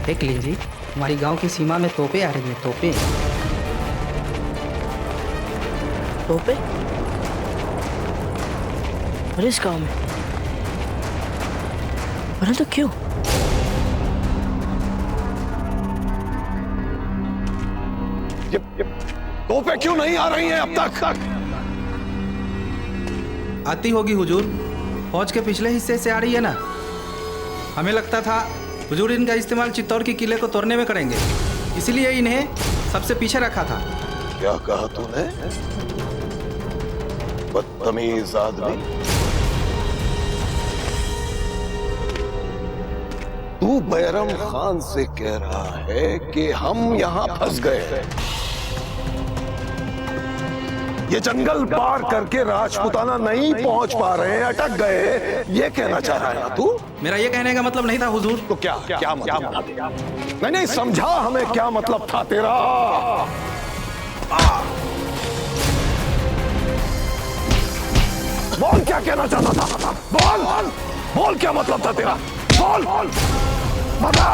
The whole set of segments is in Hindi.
देख लीजिए, हमारी गांव की सीमा में तोपें आ रही हैं, तोपें। तोपें? और इस गांव में? परंतु क्यों? ये तोपें क्यों नहीं आ रही हैं अब तक? आती होगी हुजूर, फौज के पिछले हिस्से से आ रही है ना। हमें लगता था हुजूर इनका इस्तेमाल चित्तौड़ के किले को तोड़ने में करेंगे, इसीलिए इन्हें सबसे पीछे रखा था। क्या कहा तूने? बदतमीज आदमी। तू बैरम खान से कह रहा है कि हम यहां फंस गए, ये जंगल पार करके राजपुताना नहीं पहुंच पा रहे हैं, अटक गए, ये कहना चाह रहा है ना तू? मेरा ये कहने का मतलब नहीं था हुजूर। तो क्या मतलब? नहीं समझा हमें क्या मतलब था तेरा। बोल क्या कहना चाहता था, बोल क्या मतलब था तेरा, बोल बता।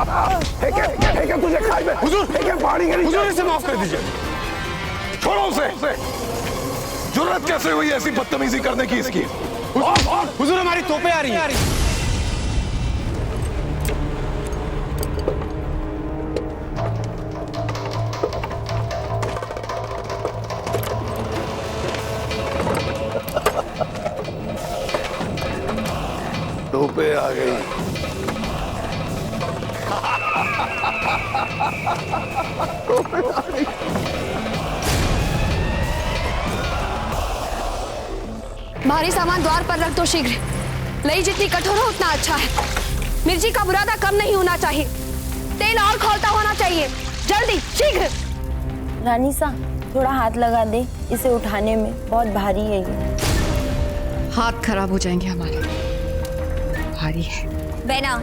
है तुझे खाई में हुजूर, पहाड़ी के नीचे। इसे माफ कर दीजिए, छोड़ो उसे। जुर्रत कैसे हुई ऐसी बदतमीजी करने की इसकी? हुजूर हमारी तोपें आ रही हैं। तोपें आ गई। तोपें आ गई। भारी सामान द्वार पर रख दो शीघ्र। लई जितनी कठोर हो उतना अच्छा है। मिर्ची का बुरादा कम नहीं होना चाहिए, तेल और खौलता होना चाहिए। जल्दी शीघ्र। रानी सा, थोड़ा हाथ लगा दे, इसे उठाने में बहुत भारी है ये। हाथ खराब हो जाएंगे हमारे, भारी है। बेना,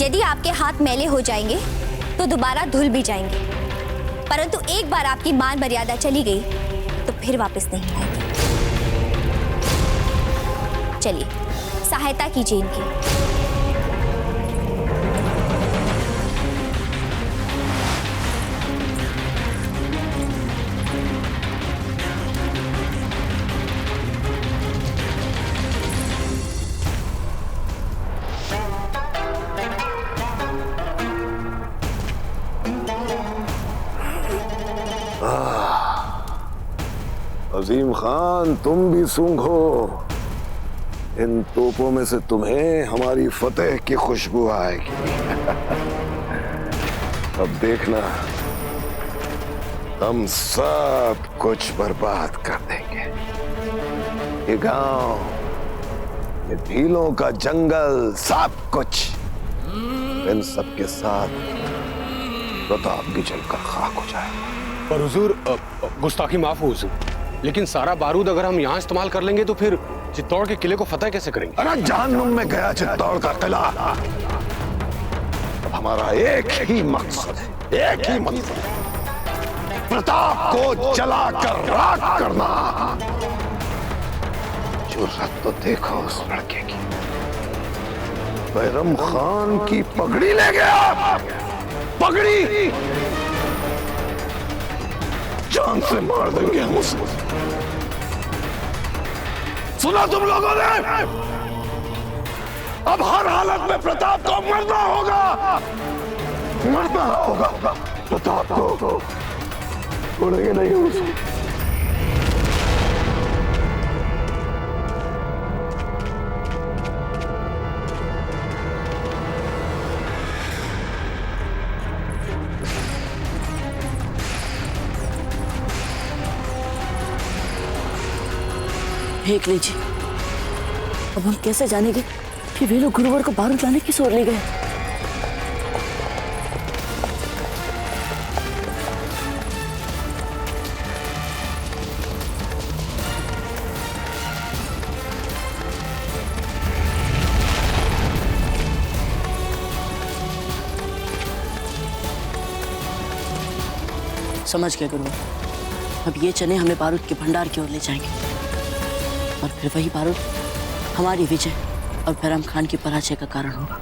यदि आपके हाथ मैले हो जाएंगे तो दोबारा धुल भी जाएंगे, परंतु एक बार आपकी मान मर्यादा चली गई तो फिर वापस नहीं आएगी। चलिए सहायता कीजिए इनकी। अजीम खान, तुम भी सूंघो, इन तोपों में से तुम्हें हमारी फतेह की खुशबू आएगी। अब देखना, हम सब कुछ बर्बाद कर देंगे। ये गांव, ये भीलों का जंगल, सब कुछ इन सब के साथ प्रताप भी जलकर खाक हो जाएगा। पर हुजूर, गुस्ताखी माफ हो हुजूर, लेकिन सारा बारूद अगर हम यहाँ इस्तेमाल कर लेंगे तो फिर चित्तौड़ के किले को फतेह कैसे करेंगे? अरे जहन्नुम में गया चित्तौड़ का किला। अब हमारा एक ही मकसद है, एक ही मकसद है, प्रताप को जलाकर राख करना। जुर्रत तो देखो उस लड़के की, बैरम खान की पगड़ी ले गया, पगड़ी। जान से मार देंगे हम उसे। सुना तुम लोगों ने? अब हर हालत में प्रताप को मरना होगा, मरना होगा। प्रताप को छोड़ेंगे नहीं उसे। देख लीजिए, अब हम कैसे जानेंगे कि वे लोग गुरुवर को बारूद लाने की सोच ले गए? समझ गए गुरुवर, अब ये चने हमें बारूद के भंडार की ओर ले जाएंगे और फिर वही बारूद हमारी विजय और बैरम खान की पराजय का कारण होगा।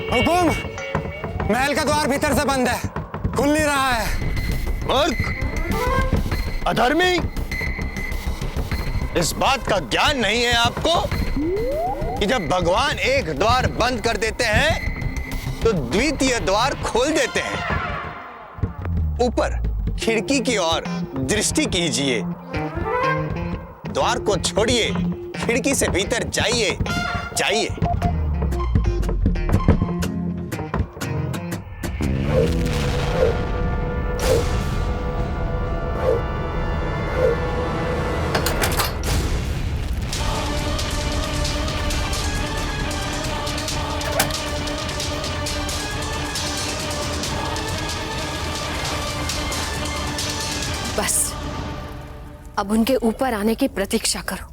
हुकुम, महल का द्वार भीतर से बंद है, खुल नहीं रहा है। मूर्ख, अधर्मी, इस बात का ज्ञान नहीं है आपको कि जब भगवान एक द्वार बंद कर देते हैं तो द्वितीय द्वार खोल देते हैं। ऊपर खिड़की की ओर दृष्टि कीजिए, द्वार को छोड़िए, खिड़की से भीतर जाइए, जाइए। बस अब उनके ऊपर आने की प्रतीक्षा करो।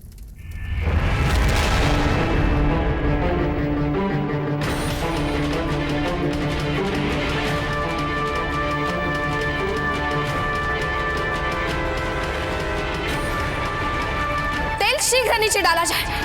तेल शीघ्र नीचे डाला जाए।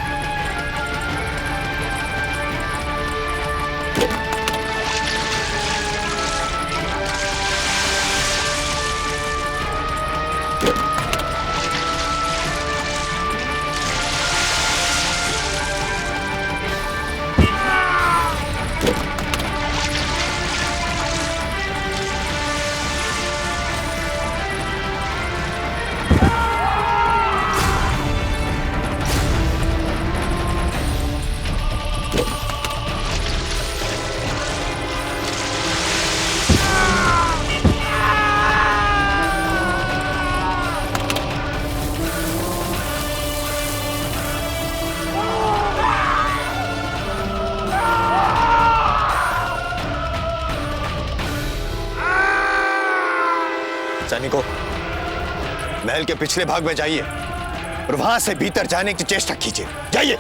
सैनिकों, महल के पिछले भाग में जाइए और वहां से भीतर जाने की चेष्टा कीजिए, जाइए।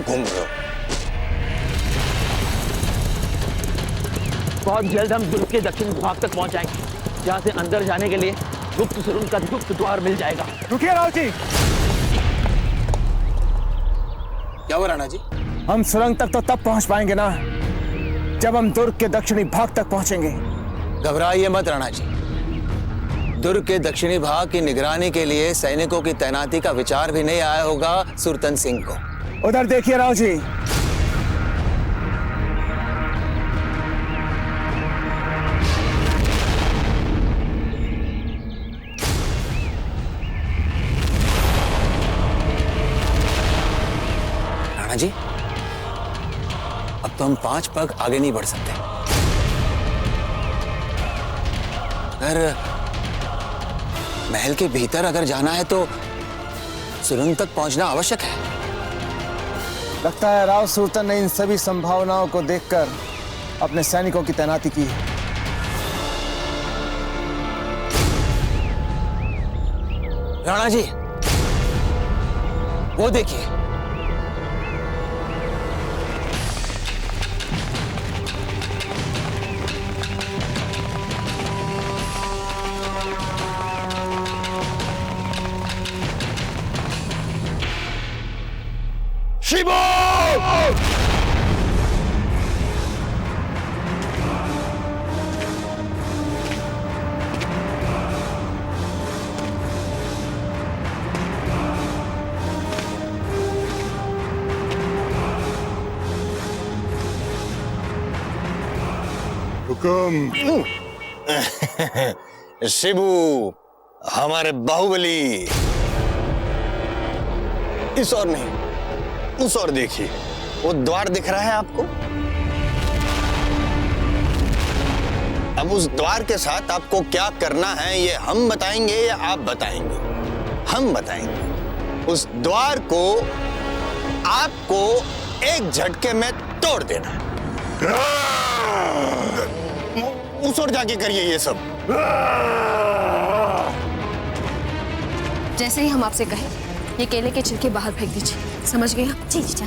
घूम रहे हो। बहुत जल्द हम दुर्ग के दक्षिण भाग तक पहुंच जाएंगे, जहां से अंदर जाने के लिए गुप्त सुरंग का गुप्त द्वार मिल जाएगा। रुकिए राव जी। क्या हुआ राणा जी? हम सुरंग तक तो तब पहुंच पाएंगे ना जब हम दुर्ग के दक्षिणी भाग तक पहुंचेंगे। घबराइए मत राणा जी, दुर्ग के दक्षिणी भाग की निगरानी के लिए सैनिकों की तैनाती का विचार भी नहीं आया होगा सुरतन सिंह को। उधर देखिए राव जी। राणा जी, अब तो हम 5 पग आगे नहीं बढ़ सकते। अगर महल के भीतर अगर जाना है तो सुरंग तक पहुंचना आवश्यक है। लगता है राव सुरतन ने इन सभी संभावनाओं को देखकर अपने सैनिकों की तैनाती की है। राणा जी, वो देखिए। शिबो! हुकुम। शिबू, हमारे बाहुबली। इस और नहीं, उस और देखिए, वो द्वार दिख रहा है आपको? अब उस द्वार के साथ आपको क्या करना है ये हम बताएंगे या आप बताएंगे? हम बताएंगे। उस द्वार को आपको एक झटके में तोड़ देना है। उस ओर जाके करिए ये सब। जैसे ही हम आपसे कहें, ये केले के छिलके बाहर फेंक दीजिए। समझ गए आप? जी जी।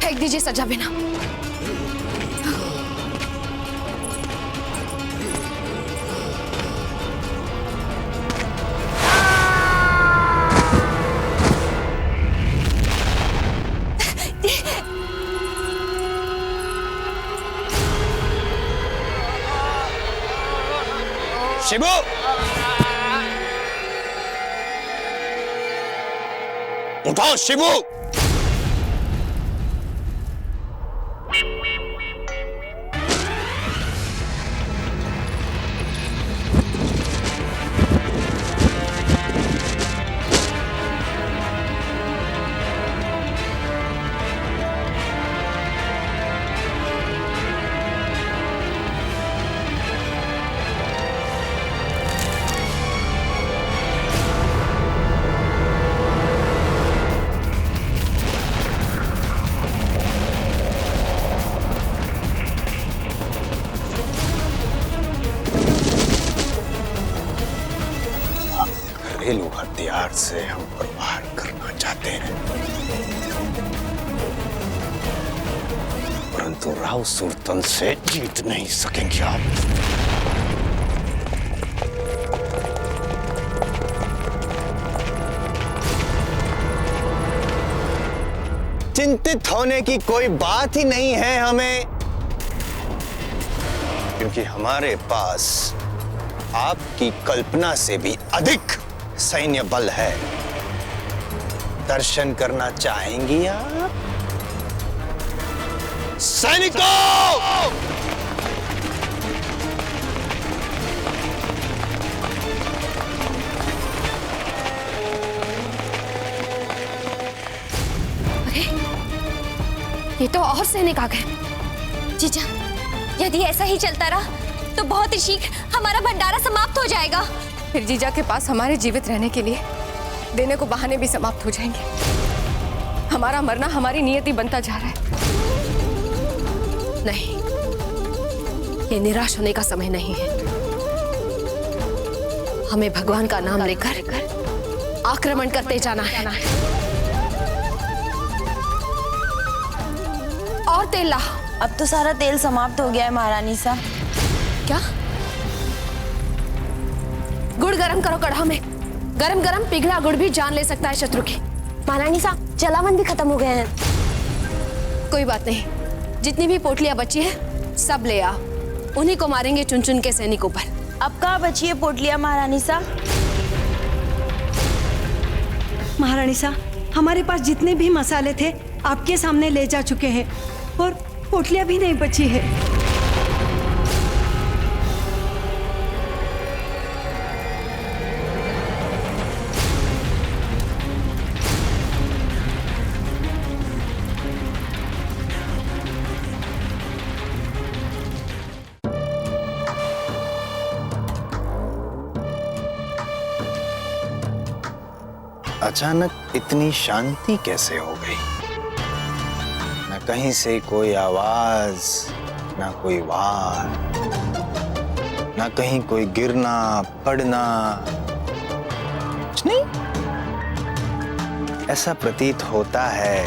फेंक दीजिए सजा बिना। शिबू, उठाओ शिबू। घरेलू हथियार से हम प्रहार करना चाहते हैं, परंतु राव सुल्तान से जीत नहीं सकेंगे आप। चिंतित होने की कोई बात ही नहीं है हमें, क्योंकि हमारे पास आपकी कल्पना से भी अधिक सैन्य बल है। दर्शन करना चाहेंगी आप? सैनिकों! अरे, ये तो और सैनिक आ गए। जीजा, यदि ऐसा ही चलता रहा तो बहुत ही शीघ्र हमारा भंडारा समाप्त हो जाएगा। फिर जीजा के पास हमारे जीवित रहने के लिए देने को बहाने भी समाप्त हो जाएंगे। हमारा मरना हमारी नियति बनता जा रहा है। नहीं, ये निराश होने का समय नहीं है। हमें भगवान का नाम लेकर आक्रमण करते जाना है। और तेल ला। अब तो सारा तेल समाप्त हो गया है महारानी सा। क्या? गुड़ गरम करो कढ़ा में। गरम गरम पिघला गुड़ भी जान ले सकता है शत्रु की। महारानी साहब, जलावन भी खत्म हो गए हैं। कोई बात नहीं, जितनी भी पोटलियां बची है सब ले आ। उन्हीं को मारेंगे चुन चुन के सैनिकों पर। अब कहाँ बची है पोटलियां महारानी सा? महारानी सा, हमारे पास जितने भी मसाले थे आपके सामने ले जा चुके हैं और पोटलियां भी नहीं बची है। अचानक इतनी शांति कैसे हो गई? न कहीं से कोई आवाज, न कोई वार, न कहीं कोई गिरना पड़ना, कुछ नहीं। ऐसा प्रतीत होता है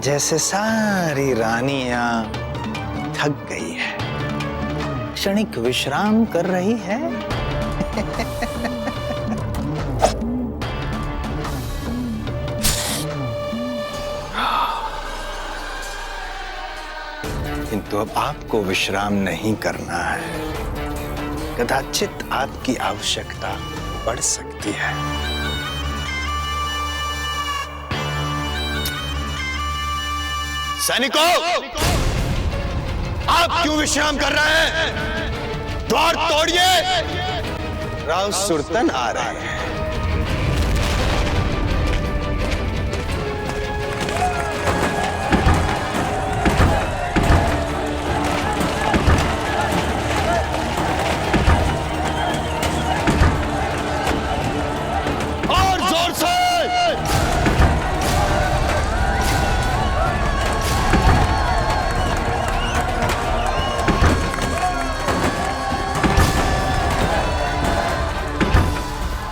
जैसे सारी रानियां थक गई है, क्षणिक विश्राम कर रही है। किंतु अब आपको विश्राम नहीं करना है। कदाचित आपकी आवश्यकता बढ़ सकती है। सैनिकों, आप क्यों विश्राम कर रहे हैं? द्वार तोड़िए, राव सुरतन आ रहे हैं। और जोर से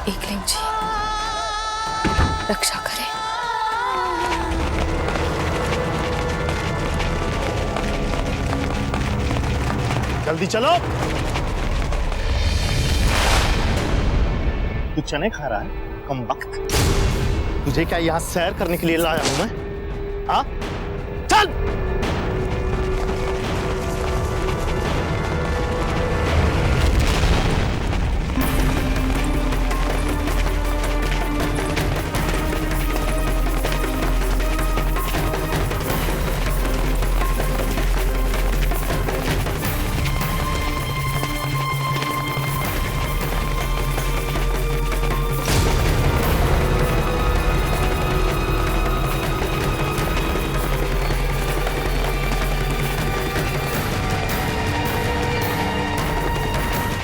एकलिंग जी, रक्षा करें। जल्दी चलो। तू चने खा रहा है कम वक्त? तुझे क्या यहाँ सैर करने के लिए लाया हूं मैं? हाँ, चल।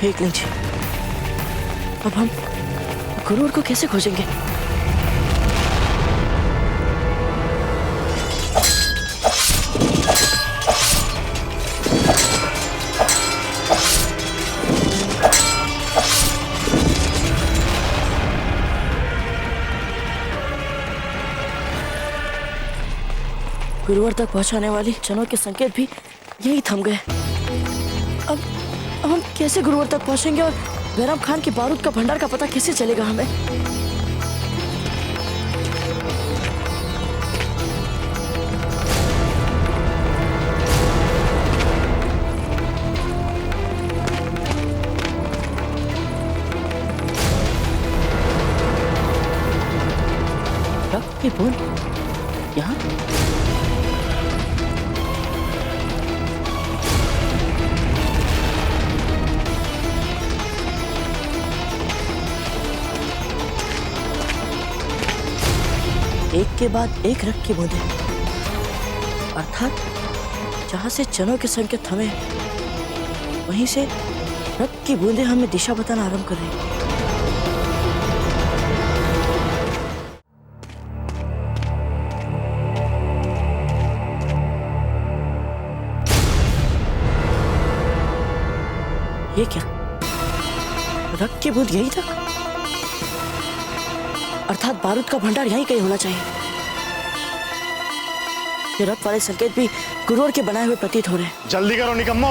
एकलिंग जी, अब हम गुरुवर को कैसे खोजेंगे? गुरुवर तक पहुंचाने वाली चनों के संकेत भी यही थम गए। अब हम कैसे गुरुवर तक पहुंचेंगे और बैराम खान के बारूद का भंडार का पता कैसे चलेगा हमें? रक्त की बूंद यहाँ? एक के बाद एक रक्त की बूंदें, अर्थात जहां से चनों के संकेत थमे वहीं से रक्त की बूंदें हमें दिशा बताना आरंभ कर रही। ये क्या? रक्त की बूंद यहीं तक? अर्थात बारूद का भंडार यहीं कहीं होना चाहिए। ये रक्त वाले संकेत भी गुरुवर के बनाए हुए प्रतीत हो रहे हैं। जल्दी करो निकम्मो।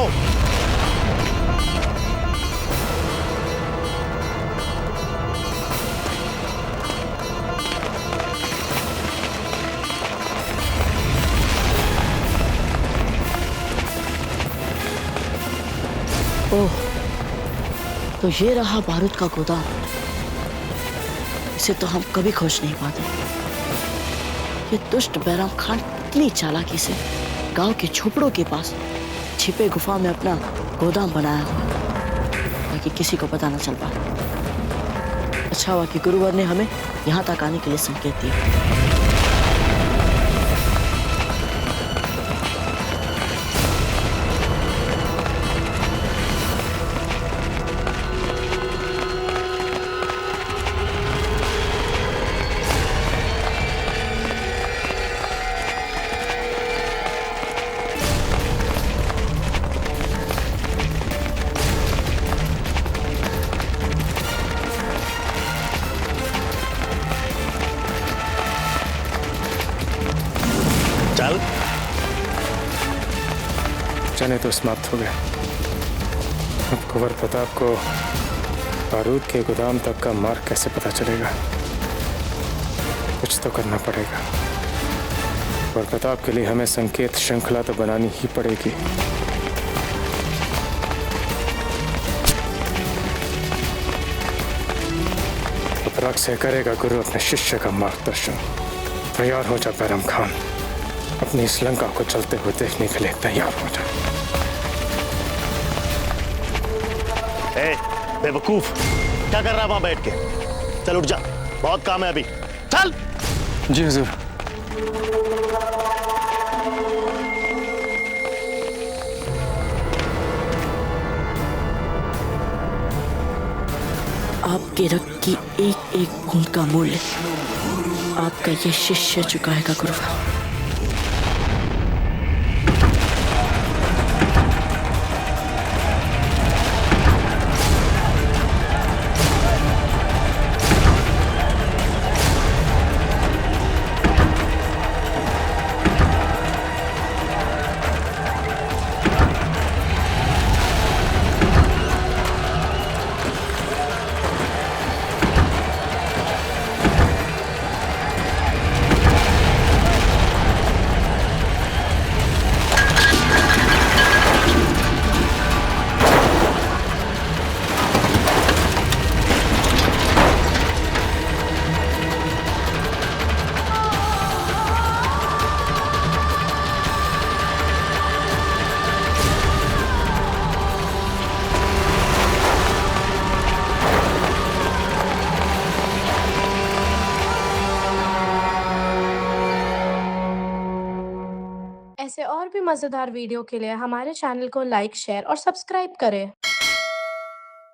ओह, तो ये रहा बारूद का गोदाम। इसे तो हम कभी खोज नहीं पाते। ये दुष्ट बैराम खान इतनी चालाकी से गांव के झोपड़ों के पास छिपे गुफा में अपना गोदाम बनाया हुआ ताकि किसी को पता न चल पाए। अच्छा हुआ कि गुरुवर ने हमें यहाँ तक आने के लिए संकेत दिया। चल। चने तो समाप्त हो गए। अब कुंवर प्रताप को बारूद के गोदाम तक का मार्ग कैसे पता चलेगा? कुछ तो करना पड़ेगा। कुंवर प्रताप के लिए हमें संकेत श्रृंखला तो बनानी ही पड़ेगी। उपराग से करेगा गुरु अपने शिष्य का मार्गदर्शन। तैयार हो जा बैराम खान, अपनी इस लंका को चलते हुए देखने के लिए तैयार हो जा। ए, बेवकूफ, क्या कर रहा है वहां बैठ के? चल उठ जा, बहुत काम है अभी, चल। जी हुजूर। आपके रक्त की एक एक बूंद का मूल्य आपका ये शिष्य चुकाएगा गुरुवर। ऐसे और भी मज़ेदार वीडियो के लिए हमारे चैनल को लाइक, शेयर और सब्सक्राइब करें।